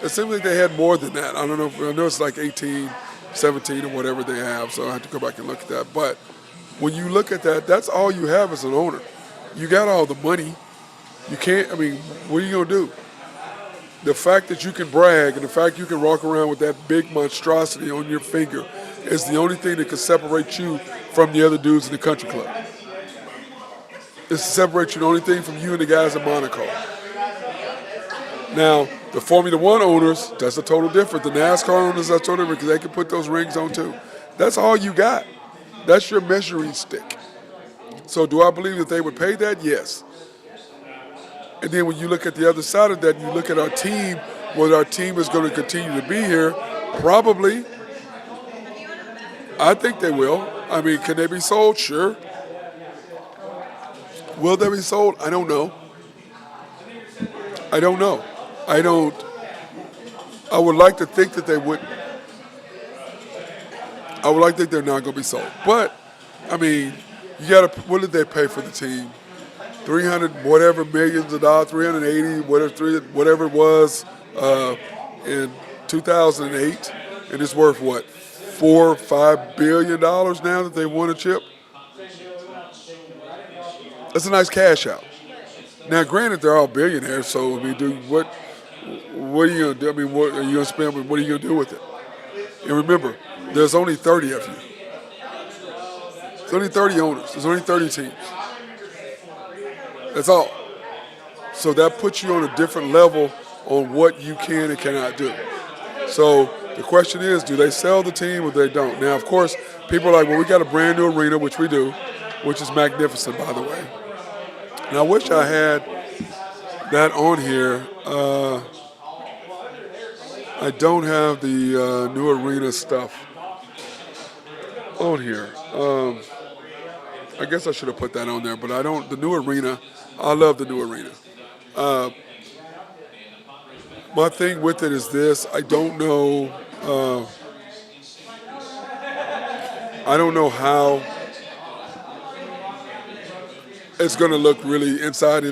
It seems like they had more than that. I don't know, I know it's like 18, 17 or whatever they have, so I have to go back and look at that. But when you look at that, that's all you have as an owner. You got all the money. You can't, what are you going to do? The fact that you can brag and the fact you can walk around with that big monstrosity on your finger is the only thing that can separate you from the other dudes in the country club. It's to separate you, the only thing from you and the guys in Monaco. Now, the Formula One owners, that's a total different. The NASCAR owners, that's totally different because they can put those rings on too. That's all you got. That's your measuring stick. So do I believe that they would pay that? Yes. And then when you look at the other side of that, you look at our team, whether our team is going to continue to be here, probably. I think they will. Can they be sold? Sure. Will they be sold? I don't know. I would like to think that they would. I would like to think they're not going to be sold. But, you got to, what did they pay for the team? 300 whatever millions of dollars, 380 whatever it was in 2008, and it's worth what, $4 or $5 billion now that they won a chip. That's a nice cash out. Now, granted, they're all billionaires, so what are you going to do? What are you going to spend? What are you going to do with it? And remember, there's only 30 of you. There's only 30 owners. There's only 30 teams. That's all. So that puts you on a different level on what you can and cannot do. So the question is, do they sell the team or they don't? Now, of course, people are like, well, we got a brand new arena, which we do, which is magnificent, by the way. And I wish I had that on here. I don't have the new arena stuff on here. I guess I should have put that on there, but I don't. The new arena, I love the new arena. My thing with it is this: I don't know how it's going to look really inside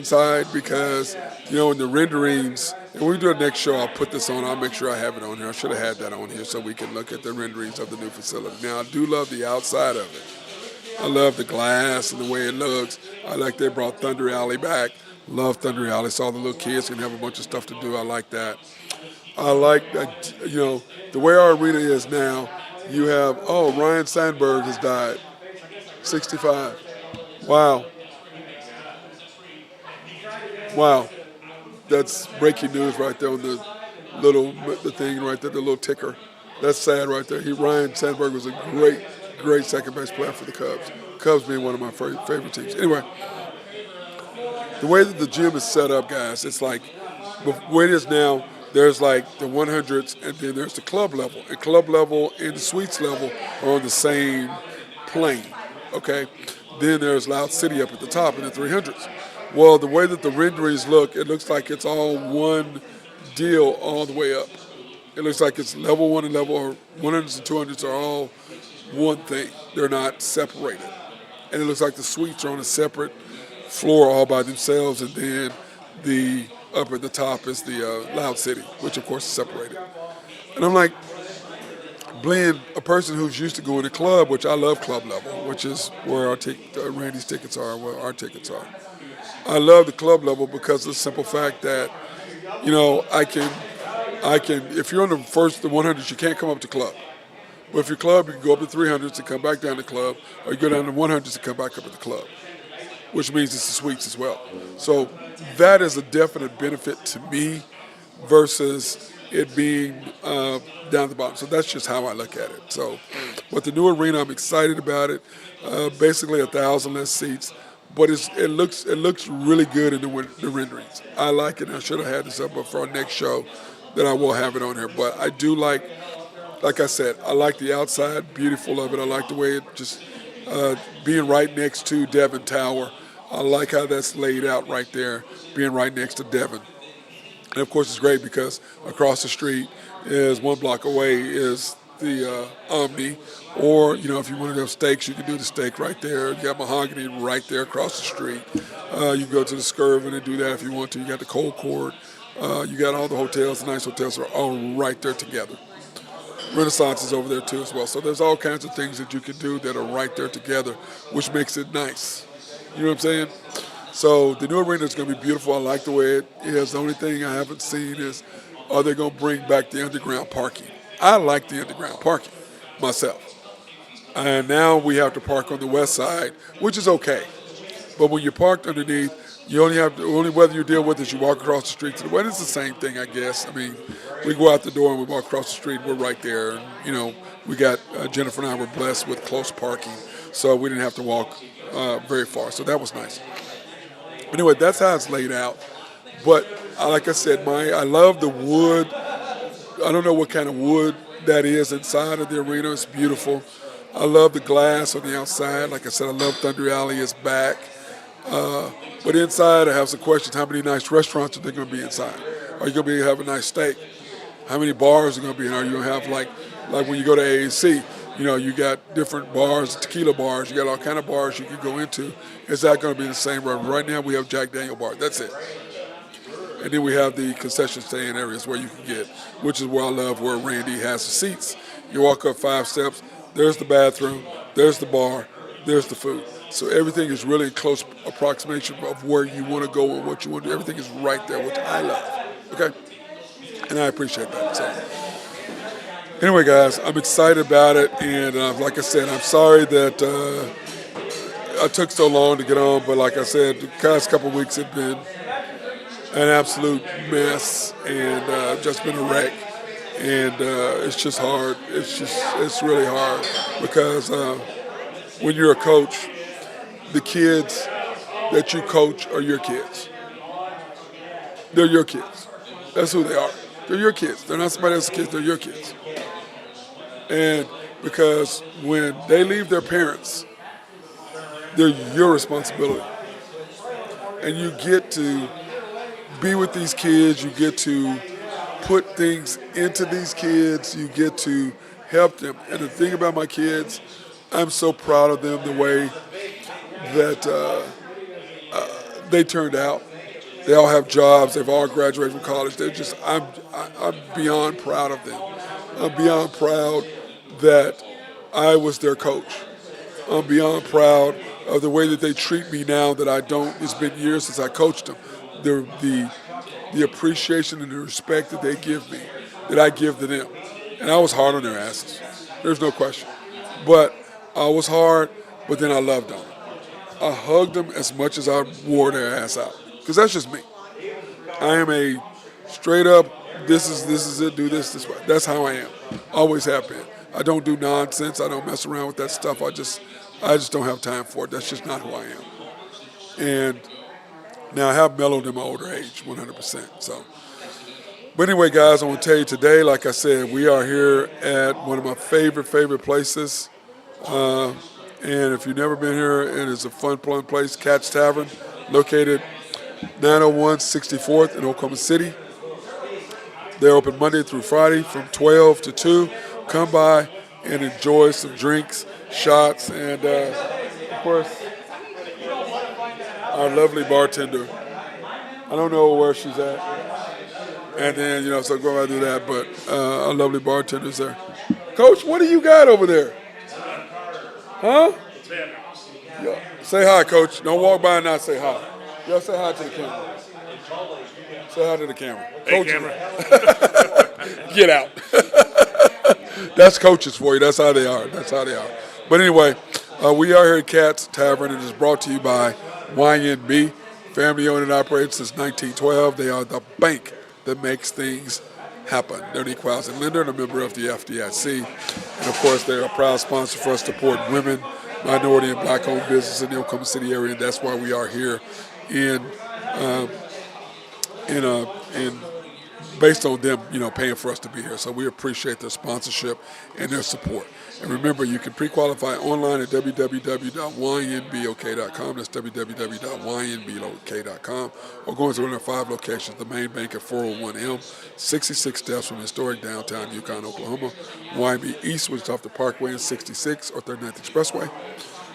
because in the renderings. And when we do the next show, I'll put this on. I'll make sure I have it on here. I should have had that on here so we can look at the renderings of the new facility. Now, I do love the outside of it. I love the glass and the way it looks. I like they brought Thunder Alley back. Love Thunder Alley. So all the little kids can have a bunch of stuff to do. I like that. I like that, the way our arena is now, you have, Ryan Sandberg has died. 65. Wow. That's breaking news right there on the thing right there, the little ticker. That's sad right there. Ryan Sandberg was a great second base player for the Cubs. Cubs being one of my favorite teams. Anyway, the way that the gym is set up, guys, it's like where it is now, there's like the 100s and then there's the club level. And club level and the suites level are on the same plane, okay? Then there's Loud City up at the top in the 300s. Well, the way that the renderings look, it looks like it's all one deal all the way up. It looks like it's level 1 and level 100s and 200s are all one thing. They're not separated. And it looks like the suites are on a separate floor all by themselves, and then the up at the top is the Loud City, which of course is separated. And I'm like, being a person who's used to going to club, which I love club level, which is where Randy's tickets are, where our tickets are. I love the club level because of the simple fact that, I can, if you're on the 100s, you can't come up to club. But if you're club, you can go up to 300s and come back down to club, or you go down to 100s and come back up at the club, which means it's the suites as well. So that is a definite benefit to me versus it being down at the bottom. So that's just how I look at it. So with the new arena, I'm excited about it. Basically 1,000 less seats. But it looks really good in the renderings. I like it. I should have had this up for our next show that I will have it on here. But I do like I said, I like the outside, beautiful of it. I like the way being right next to Devon Tower. I like how that's laid out right there, being right next to Devon. And of course, it's great because across the street is 1 block away is the Omni, or if you want to have steaks, you can do the steak right there. You got Mahogany right there across the street. You can go to the Skirvin and do that if you want to. You got the Cold Court. You got all the hotels. The nice hotels are all right there together. Renaissance is over there too as well. So there's all kinds of things that you can do that are right there together, which makes it nice. You know what I'm saying? So the new arena is going to be beautiful. I like the way it is. The only thing I haven't seen is, are they going to bring back the underground parking? I like the underground parking myself. And now we have to park on the west side, which is okay. But when you're parked underneath, you only weather you deal with is you walk across the street to the west. It's the same thing, I guess. I mean, we go out the door and we walk across the street. We're right there. And, we got Jennifer and I were blessed with close parking, so we didn't have to walk very far. So that was nice. Anyway, that's how it's laid out. But like I said, I love the wood. I don't know what kind of wood that is inside of the arena. It's beautiful. I love the glass on the outside. Like I said, I love Thunder Alley is back. But inside, I have some questions. How many nice restaurants are there going to be inside? Are you going to be able to have a nice steak? How many bars are going to be in? Are you going to have like when you go to AAC? You got different bars, tequila bars. You got all kind of bars you can go into. Is that going to be the same? Right now, we have Jack Daniel bar. That's it. And then we have the concession stand areas where you can get, which is where I love where Randy has the seats. You walk up 5 steps. There's the bathroom. There's the bar. There's the food. So everything is really in close approximation of where you want to go and what you want to do. Everything is right there, which I love. Okay? And I appreciate that. So anyway, guys, I'm excited about it. And like I said, I'm sorry that I took so long to get on. But like I said, the past couple of weeks have been an absolute mess and just been a wreck. And it's just hard. It's really hard because when you're a coach, the kids that you coach are your kids. They're your kids. That's who they are. They're your kids. They're not somebody else's kids. They're your kids. And because when they leave their parents, they're your responsibility. And you get to be with these kids. You get to put things into these kids. You get to help them. And the thing about my kids, I'm so proud of them the way that they turned out. They all have jobs. They've all graduated from college. I'm beyond proud of them. I'm beyond proud that I was their coach. I'm beyond proud of the way that they treat me now that I don't. It's been years since I coached them. The appreciation and the respect that they give me, that I give to them. And I was hard on their asses. There's no question. But I was hard, but then I loved them. I hugged them as much as I wore their ass out. Because that's just me. I am a straight up, this is it, do this way. That's how I am. Always have been. I don't do nonsense. I don't mess around with that stuff. I just don't have time for it. That's just not who I am. And now I have mellowed in my older age, 100%. So, but anyway, guys, I want to tell you today, like I said, we are here at one of my favorite places. And if you've never been here, it is a fun place, Cat's Tavern, located 901 64th in Oklahoma City. They're open Monday through Friday from 12 to 2. Come by and enjoy some drinks, shots, and of course, our lovely bartender. I don't know where she's at. And then, so go out and do that, but our lovely bartender's there. Coach, what do you got over there? Huh? Yeah. Say hi, Coach. Don't walk by and not say hi. Y'all say hi to the camera. Say hi to the camera. Hey, Coach, camera. get out. That's coaches for you. That's how they are. But anyway, we are here at Cat's Tavern, and it's brought to you by YNB, family owned and operated since 1912. They are the bank that makes things happen. They're an equal housing lender and a member of the FDIC. And of course, they're a proud sponsor for us to support women, minority, and black-owned business in the Oklahoma City area. And that's why we are here in based on them, paying for us to be here. So we appreciate their sponsorship and their support. And remember, you can pre-qualify online at www.ynbok.com. That's www.ynbok.com. Or going to one of their 5 locations, the main bank at 401 Elm, 66 steps from historic downtown Yukon, Oklahoma. YNB East, which is off the Parkway in 66 or 39th Expressway,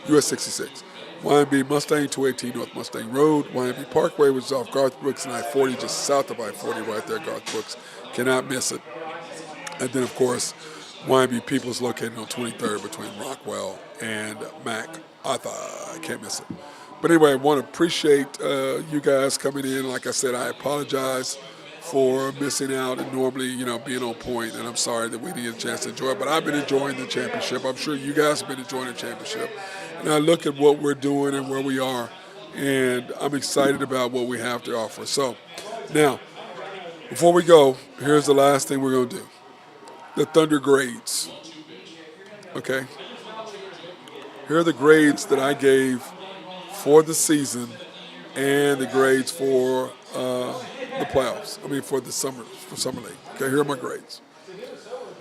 US 66. YNB Mustang, 218 North Mustang Road. YNB Parkway, which is off Garth Brooks and I-40, just south of I-40 right there, Garth Brooks. Cannot miss it. And then, of course, YNB People is located on 23rd between Rockwell and MacArthur. I can't miss it. But anyway, I want to appreciate you guys coming in. Like I said, I apologize for missing out and normally, being on point. And I'm sorry that we didn't get a chance to enjoy it. But I've been enjoying the championship. I'm sure you guys have been enjoying the championship. And I look at what we're doing and where we are, and I'm excited about what we have to offer. So now, before we go, here's the last thing we're going to do. The Thunder grades. Okay? Here are the grades that I gave for the season and the grades for the playoffs. For the summer league. Okay, here are my grades.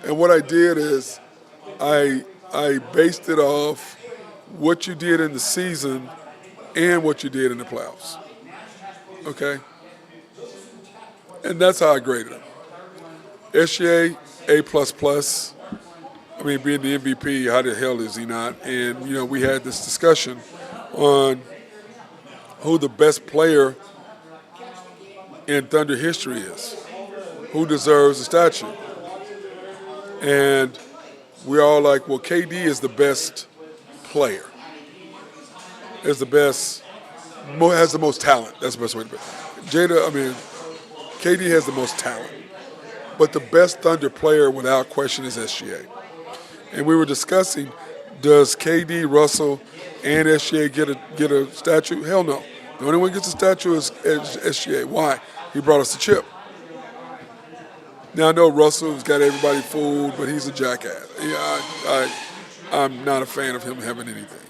And what I did is I based it off what you did in the season and what you did in the playoffs. Okay? And that's how I graded them. SGA, A++. Being the MVP, how the hell is he not? And, we had this discussion on who the best player in Thunder history is, who deserves a statue. And we're all like, well, KD is the best player, is the best, has the most talent. That's the best way to put it. KD has the most talent. But the best Thunder player, without question, is SGA. And we were discussing, does KD, Russell, and SGA get a statue? Hell no. The only one who gets a statue is SGA. Why? He brought us a chip. Now, I know Russell's got everybody fooled, but he's a jackass. I'm not a fan of him having anything.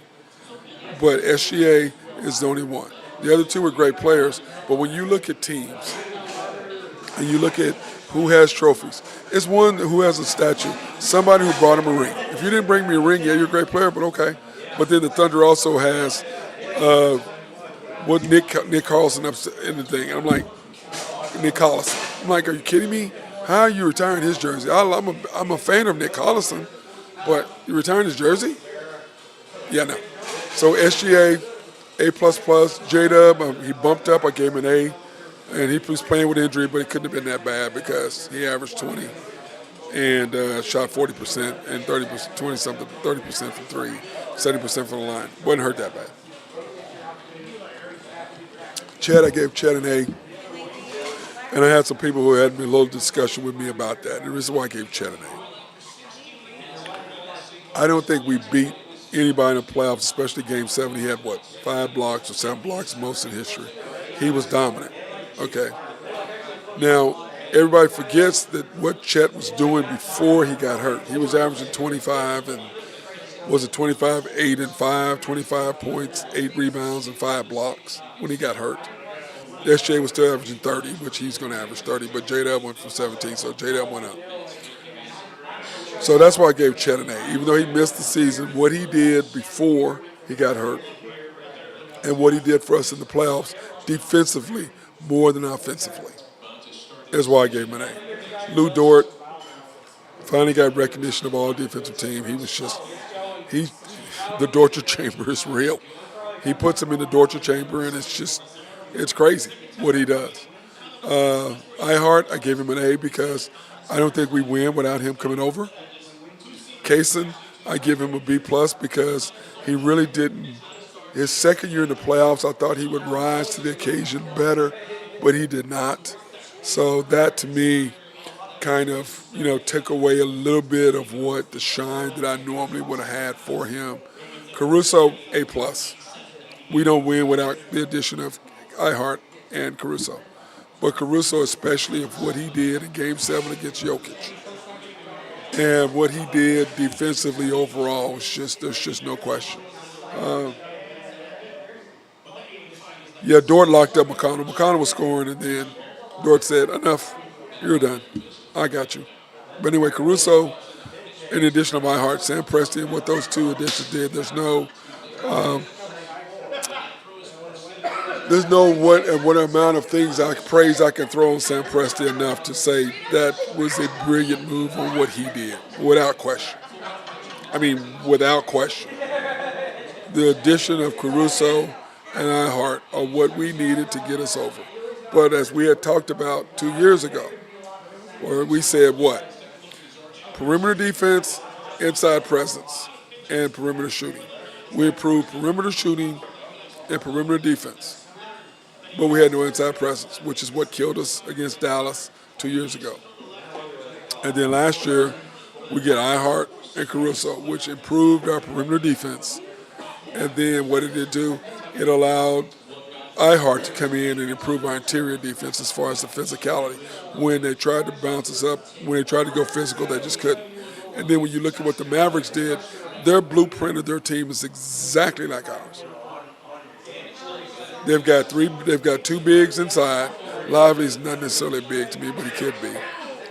But SGA is the only one. The other two are great players, but when you look at teams and you look at who has trophies, it's one who has a statue, somebody who brought him a ring. If you didn't bring me a ring, yeah, you're a great player, but okay. But then the Thunder also has Nick Carlson up in the thing. I'm like, Nick Collison. I'm like, are you kidding me? How are you retiring his jersey? I'm a fan of Nick Collison, but you retiring his jersey? Yeah, no. So SGA, A++, J-Dub, he bumped up. I gave him an A. And he was playing with injury, but it couldn't have been that bad because he averaged 20 and shot 40% and 30%, 20-something, 30% from 3, 70% from the line. Wasn't hurt that bad. Chet, I gave Chet an A. And I had some people who had a little discussion with me about that. And this is why I gave Chet an A. I don't think we beat anybody in the playoffs, especially Game 7. He had, 5 blocks or 7 blocks, most in history. He was dominant. Okay. Now, everybody forgets that what Chet was doing before he got hurt. He was averaging 25 and, 8 and 5, 25 points, 8 rebounds, and 5 blocks when he got hurt. SJ was still averaging 30, which he's going to average 30, but J-Dub went from 17, so J-Dub went up. So that's why I gave Chet an A. Even though he missed the season, what he did before he got hurt and what he did for us in the playoffs defensively more than offensively is why I gave him an A. Lou Dort finally got recognition of all defensive team. He was just, the torture chamber is real. He puts him in the torture chamber, and it's crazy what he does. Ihart, I gave him an A because I don't think we win without him coming over. Kaysen, I give him a B+ because he really didn't. His second year in the playoffs, I thought he would rise to the occasion better, but he did not. So that, to me, kind of, took away a little bit of what the shine that I normally would have had for him. Caruso, A+. We don't win without the addition of Ihart and Caruso. But Caruso, especially of what he did in Game 7 against Jokic, and what he did defensively overall, there's just no question. Dort locked up McConnell. McConnell was scoring, and then Dort said, enough. You're done. I got you. But anyway, Caruso, in addition of iHeart, Sam Presti, and what those two additions did, there's no what amount of things praise I can throw on Sam Presti enough to say that was a brilliant move on what he did, without question. I mean, without question. The addition of Caruso and iHeart are what we needed to get us over. But as we had talked about 2 years ago, where we said what? Perimeter defense, inside presence, and perimeter shooting. We improved perimeter shooting and perimeter defense. But we had no inside presence, which is what killed us against Dallas 2 years ago. And then last year, we get iHeart and Caruso, which improved our perimeter defense. And then what did it do? It allowed iHeart to come in and improve our interior defense as far as the physicality. When they tried to bounce us up, when they tried to go physical, they just couldn't. And then when you look at what the Mavericks did, their blueprint of their team is exactly like ours. They've got two bigs inside. Lively's not necessarily big to me, but he could be.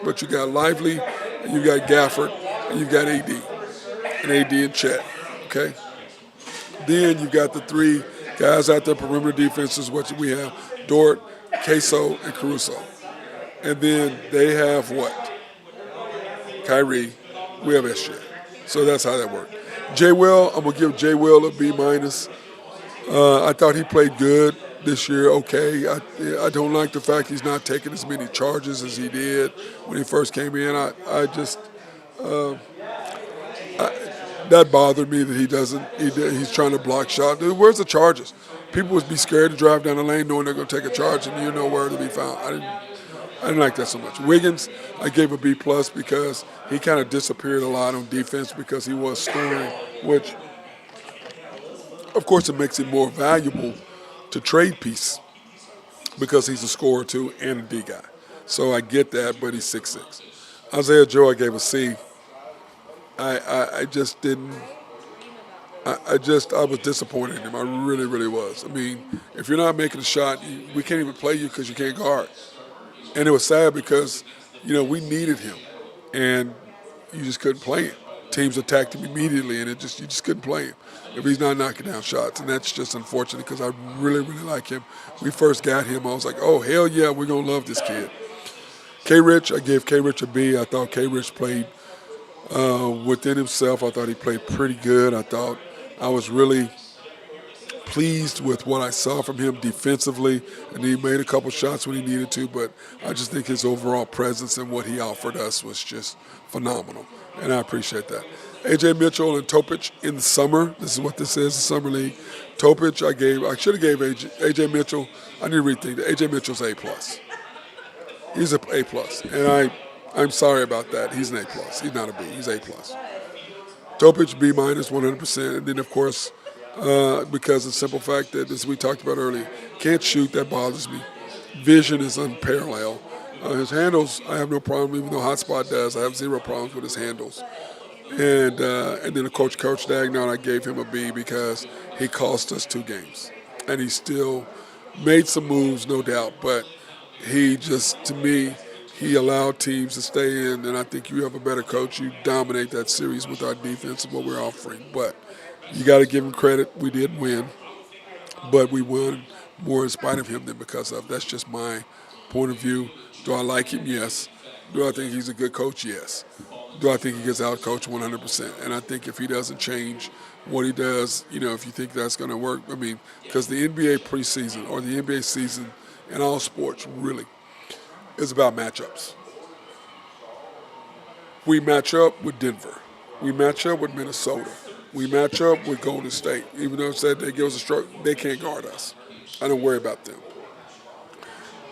But you got Lively, and you got Gafford, and you got AD and Chet. Okay. Then you've got the three guys out there, perimeter defenses, what we have, Dort, Queso, and Caruso. And then they have what? Kyrie. We have SJ. So that's how that worked. Jay Will, I'm going to give Jay Will a B-. I thought he played good this year, okay. I don't like the fact he's not taking as many charges as he did when he first came in. That bothered me that he's trying to block shots. Where's the charges? People would be scared to drive down the lane knowing they're going to take a charge and you know where to be found. I didn't like that so much. Wiggins, I gave a B+ because he kind of disappeared a lot on defense because he was scoring, which, of course, it makes him more valuable to trade piece because he's a scorer too and a D guy. So I get that, but he's 6'6". Isaiah Joe, I gave a C. I just didn't. I was disappointed in him. I really, really was. I mean, if you're not making a shot, we can't even play you because you can't guard. And it was sad because, we needed him, and you just couldn't play him. Teams attacked him immediately, and you just couldn't play him if he's not knocking down shots. And that's just unfortunate because I really, really like him. We first got him, I was like, oh, hell yeah, we're going to love this kid. K-Rich, I gave K-Rich a B. I thought K-Rich played within himself. I thought he played pretty good. I was really pleased with what I saw from him defensively, and he made a couple shots when he needed to, but I just think his overall presence and what he offered us was just phenomenal, and I appreciate that. A.J. Mitchell and Topic in the summer. This is what this is, the summer league. Topic, I should have gave A.J. Mitchell, I need to rethink that. A.J. Mitchell's A+. He's a A+, and I'm sorry about that. He's an A+. He's not a B. He's A+. Topic, B- 100%. And then, of course, because of the simple fact that, as we talked about earlier, can't shoot, that bothers me. Vision is unparalleled. His handles, I have no problem, even though Hotspot does. I have zero problems with his handles. And then, of course, Coach Dagnon, I gave him a B because he cost us 2 games. And he still made some moves, no doubt, but he just, to me, he allowed teams to stay in, and I think you have a better coach. You dominate that series with our defense and what we're offering. But you got to give him credit. We did win, but we won more in spite of him than because of. That's just my point of view. Do I like him? Yes. Do I think he's a good coach? Yes. Do I think he gets out-coached? 100%. And I think if he doesn't change what he does, if you think that's going to work, because the NBA preseason or the NBA season in all sports really is about matchups. We match up with Denver. We match up with Minnesota. We match up with Golden State. Even though it said they give us a stroke, they can't guard us. I don't worry about them.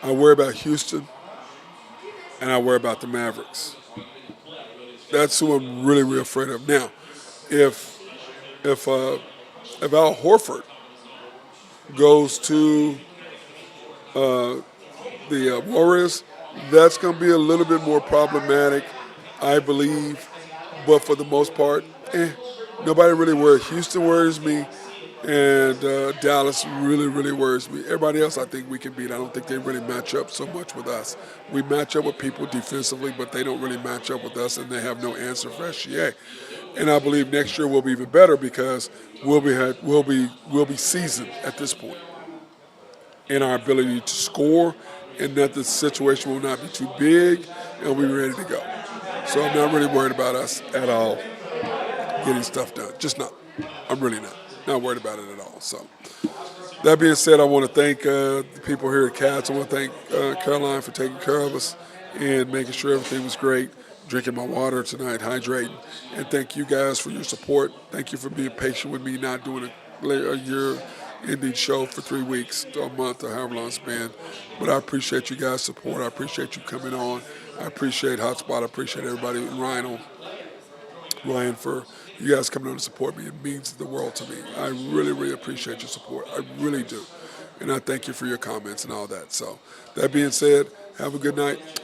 I worry about Houston, and I worry about the Mavericks. That's who I'm really, really afraid of. Now, if Al Horford goes to the Warriors, that's going to be a little bit more problematic, I believe. But for the most part, nobody really worries. Houston worries me. And Dallas really, really worries me. Everybody else I think we can beat. I don't think they really match up so much with us. We match up with people defensively, but they don't really match up with us, and they have no answer for SGA. And I believe next year we'll be even better because we'll be seasoned at this point in our ability to score, and that the situation will not be too big, and we'll be ready to go. So I'm not really worried about us at all getting stuff done. Just not. I'm really not. Not worried about it at all. So that being said, I want to thank the people here at Cats. I want to thank Caroline for taking care of us and making sure everything was great. Drinking my water tonight, hydrating. And thank you guys for your support. Thank you for being patient with me not doing a year-ending show for 3 weeks or a month or however long it's been. But I appreciate you guys' support. I appreciate you coming on. I appreciate Hotspot. I appreciate everybody. And Ryan, for you guys coming on to support me. It means the world to me. I really, really appreciate your support. I really do. And I thank you for your comments and all that. So that being said, have a good night.